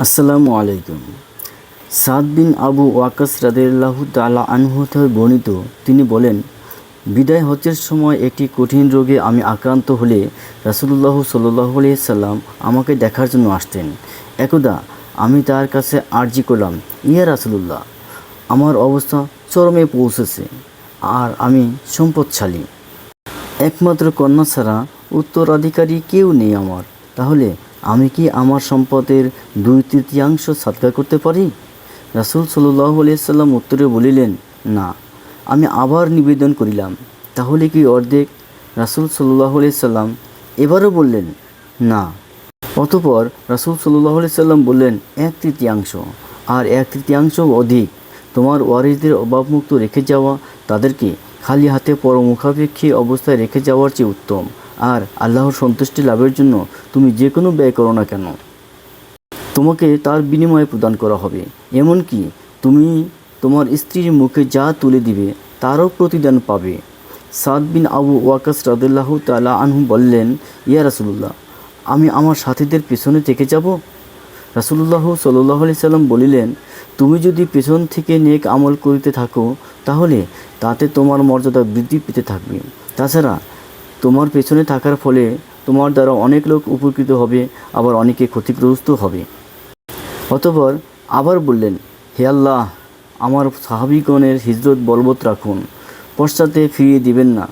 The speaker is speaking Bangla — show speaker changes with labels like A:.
A: আসসালামু আলাইকুম। সাদ বিন আবু ওয়াক্কাস রাদিয়াল্লাহু তাআলা আনহু থেকে বর্ণিত, তিনি বলেন, বিদায় হজ্জের সময় একটি কঠিন রোগে আমি আক্রান্ত হলে রাসূলুল্লাহ সাল্লাল্লাহু আলাইহি সাল্লাম আমাকে দেখার জন্য আসতেন। একদা আমি তার কাছে আরজি করলাম, ইয়া রাসূলুল্লাহ, আমার অবস্থা চরমে পৌঁছেছে আর আমি সম্পদশালী। একমাত্র কন্যা ছাড়া উত্তরাধিকারী কেউ নেই আমার। তাহলে আমি কি আমার সম্পদের 2/3 সাদকা করতে পারি? রাসূল সাল্লাল্লাহু আলাইহি সাল্লাম উত্তরে বলিলেন, না। আমি আবার নিবেদন করিলাম, তাহলে কি অর্ধেক? রাসূল সাল্লাল্লাহু আলাইহি সাল্লাম এবারও বললেন, না। অতঃপর রাসূল সাল্লাল্লাহু আলাইহি সাল্লাম বললেন, 1/3, আর 1/3 অধিক। তোমার ওয়ারিসদের অভাবমুক্ত রেখে যাওয়া, তাদেরকে খালি হাতে পরমুখাপেক্ষী অবস্থায় রেখে যাওয়ার চেয়ে উত্তম। আর আল্লাহর সন্তুষ্টি লাভের জন্য তুমি যে কোনো ব্যয় করো না কেন, তোমাকে তার বিনিময়ে প্রদান করা হবে। এমনকি তুমি তোমার স্ত্রীর মুখে যা তুলে দিবে তারও প্রতিদান পাবে। সাদ বিন আবু ওয়াক্কাস রাদিয়াল্লাহু তাআলা আনহু বললেন, ইয়া রাসূলুল্লাহ, আমি আমার সাথীদের পেছনে থেকে যাব? রাসূলুল্লাহ সাল্লাল্লাহু আলাইহি সাল্লাম বলিলেন, তুমি যদি পেছন থেকে নেক আমল করিতে থাকো তাহলে তাতে তোমার মর্যাদা বৃদ্ধি পেতে থাকবে। তাছাড়া তোমার পেছনে থাকার ফলে তোমার দ্বারা অনেক লোক উপকৃত হবে, আবার অনেকে ক্ষতিগ্রস্ত হবে। অতঃপর আবার বললেন, হে আল্লাহ, আমার সাহাবীগণের হিজরত বলবৎ রাখুন, পশ্চাতে ফিরিয়ে দিবেন না।